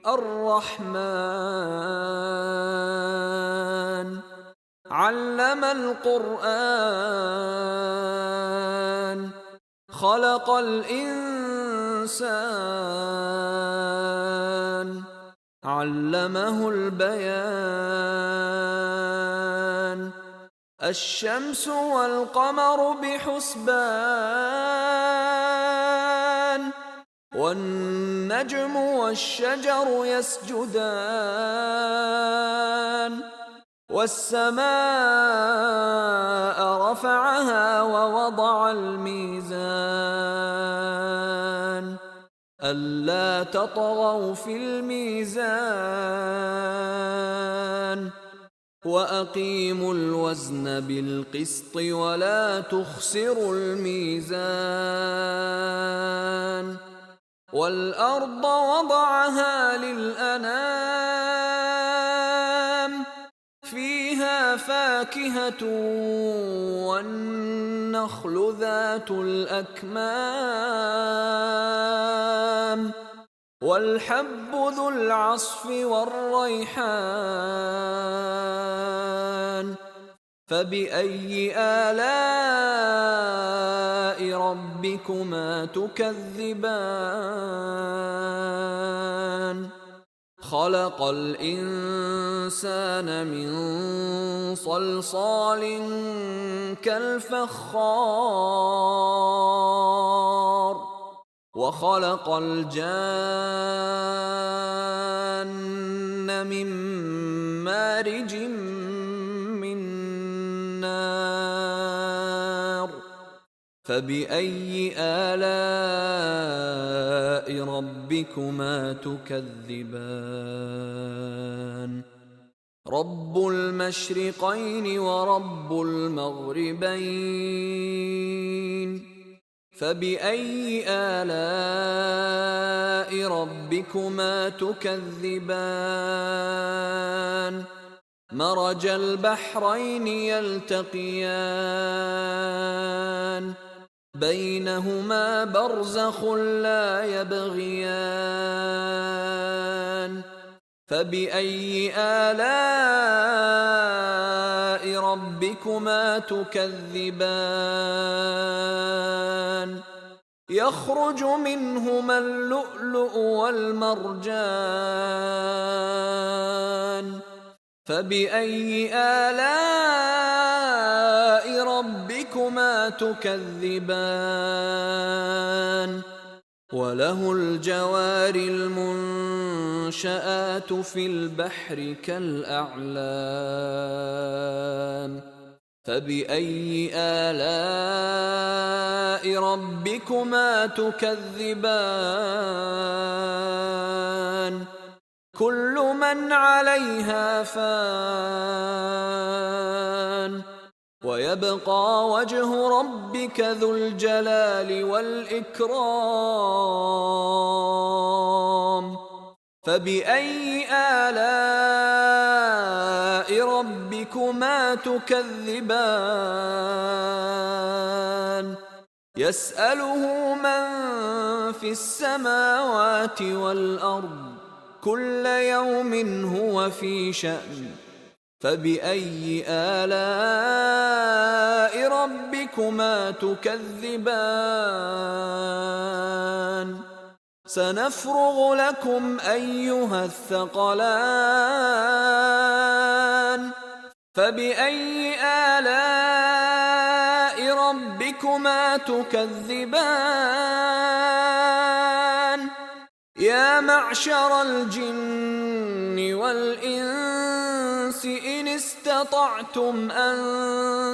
الرحمن علم القرآن خلق الإنسان علمه البيان الشمس والقمر بحسبان والنجم والشجر يسجدان والسماء رفعها ووضع الميزان ألا تطغوا في الميزان وأقيموا الوزن بالقسط ولا تخسروا الميزان والأرض وضعها للأنام فيها فاكهة والنخل ذات الأكمام والحب ذو العصف والريحان فبأي آلاء ربكما تكذبان خلق الإنسان من صلصال كالفخار وخلق الجان من مارج من نار فبأي آلاء ربكما تكذبان رب المشرقين ورب المغربين فبأي آلاء ربكما تكذبان مرج البحرين يلتقيان بينهما برزخ لا يبغيان فبأي آلاء ربكما تكذبان يخرج منهما اللؤلؤ والمرجان فبأي آلاء ربكما تكذبان وله الجوار المنشآت في البحر كالأعلام فبأي آلاء ربكما تكذبان كل من عليها فان ويبقى وجه ربك ذو الجلال والإكرام فبأي آلاء ربكما تكذبان يسأله من في السماوات والأرض كل يوم هو في شأن فبأي آلاء ربكما تكذبان سنفرغ لكم أيها الثقلان فبأي آلاء ربكما تكذبان يا معشر الجن والإنس إن استطعتم أن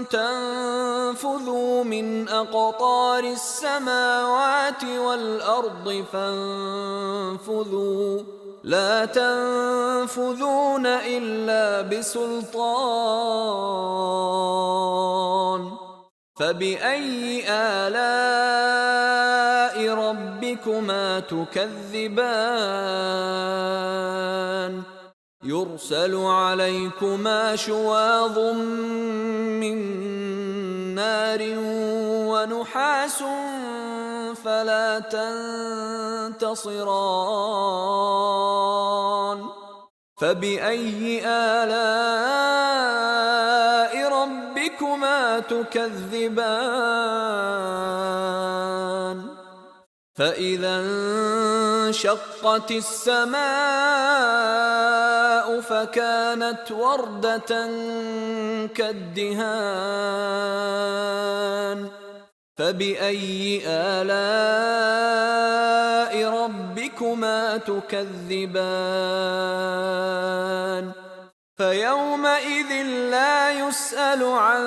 تنفذوا من أقطار السماوات والأرض فانفذوا لا تنفذون إلا بسلطان فبأي آلاء ربكما تكذبان يرسل عليكما شواظ من نار ونحاس فلا تنتصران فبأي آلاء ربكما تكذبان فإذا انشقت السماء فكانت وردة كالدهان فبأي آلاء ربكما تكذبان فيومئذ لا يسأل عن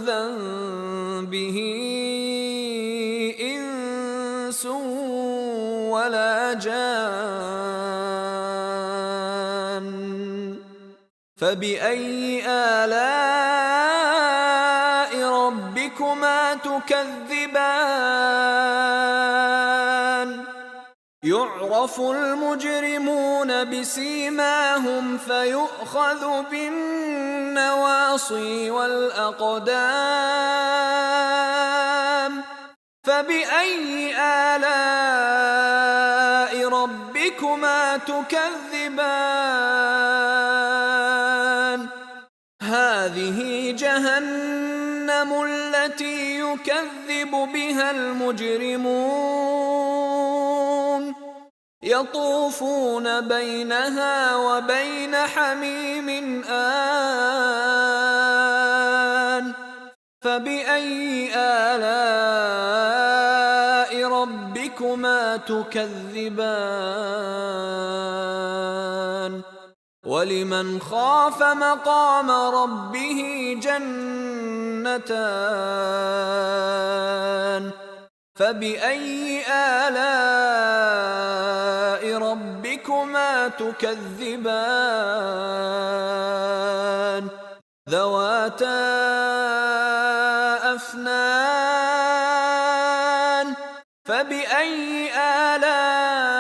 ذنبه إنس ولا جان فبأي آلاء ربكما تكذبان يعرف المجرمون بسيماهم فيؤخذ بالنواصي والأقدام فبأي آلاء ربكما تكذبان هذه جهنم التي يكذب بها المجرمون يطوفون بينها وبين حميم آن فبأي آلاء ربكما تكذبان ولمن خاف مقام ربه جنتان فبأي آلاء ربكما تكذبان ذواتا أفنان فبأي آلاء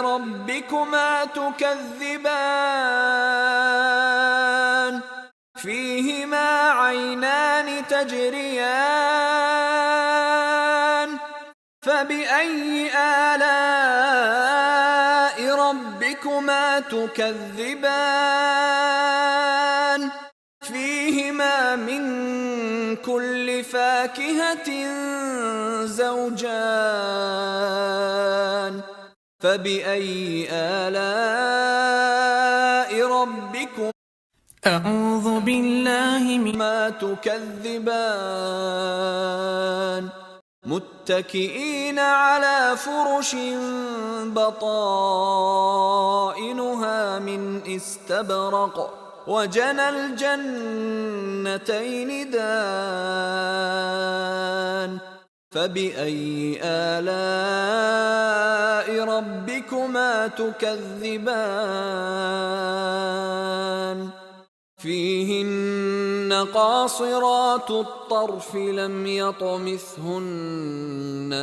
ربكما تكذبان فيهما عينان تجريان فبأي آلاء ربكما تكذبان فيهما من كل فاكهة زوجان فبأي آلاء ربكما أعوذ بالله ما تكذبان متكئين على فرش بطائنها من استبرق وجنى الجنتين دان فبأي آلاء ربكما تكذبان فيهن قاصرات الطرف لم يطمثهن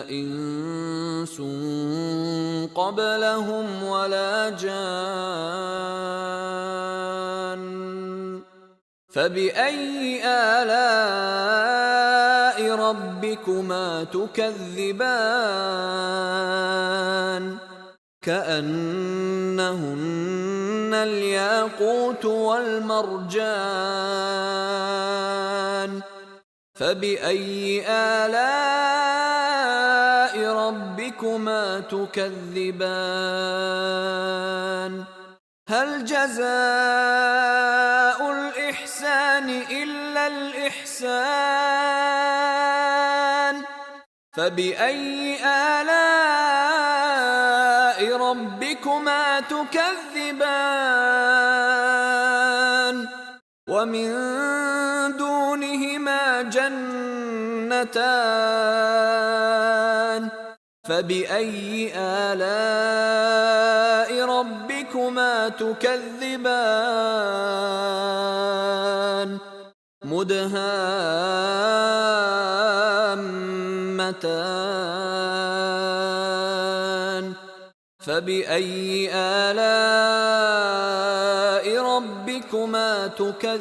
إنس قبلهم ولا جان فبأي آلاء ربكما تكذبان كأنهن الياقوت والمرجان فبأي آلاء ربكما تكذبان هل جزاء الإحسان إلا الإحسان فبأي آلاء ربكما تكذبان ومن دونهما جنتان فبأي آلاء ربكما تكذبان مدهامتان فبأي آلاء ربكما تكذبان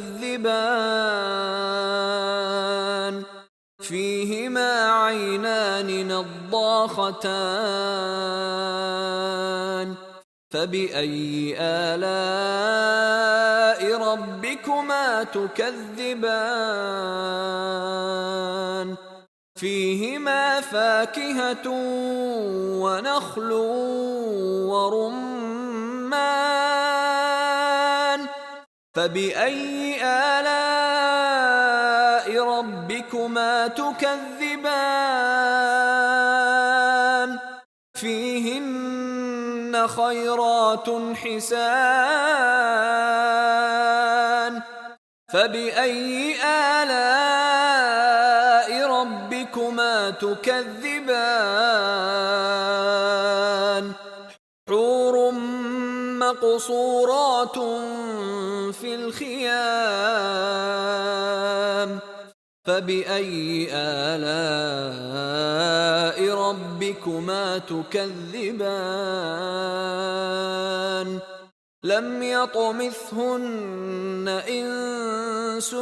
فيهما عينان نضاختان فبأي آلاء ربكما تكذبان فيهما فاكهة ونخل ورمان فبأي آلاء ربكما تكذبان فيهن خيرات حسان فبأي آلاء ربكما تكذبان حور مقصورات في الخيام فبأي آلاء ربكما تكذبان لم يطمثهن إنس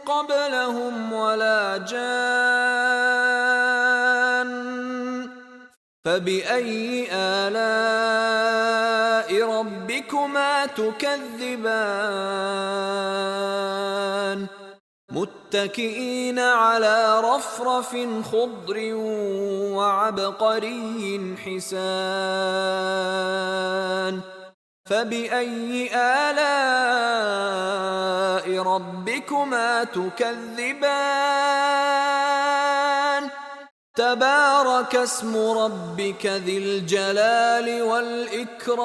قبلهم ولا جان فبأي آلاء ربكما تكذبان متكئين على رفرف خضر وعبقري حسان فبأي آلاء ربكما تكذبان تبارك اسم ربك ذي الجلال والإكرام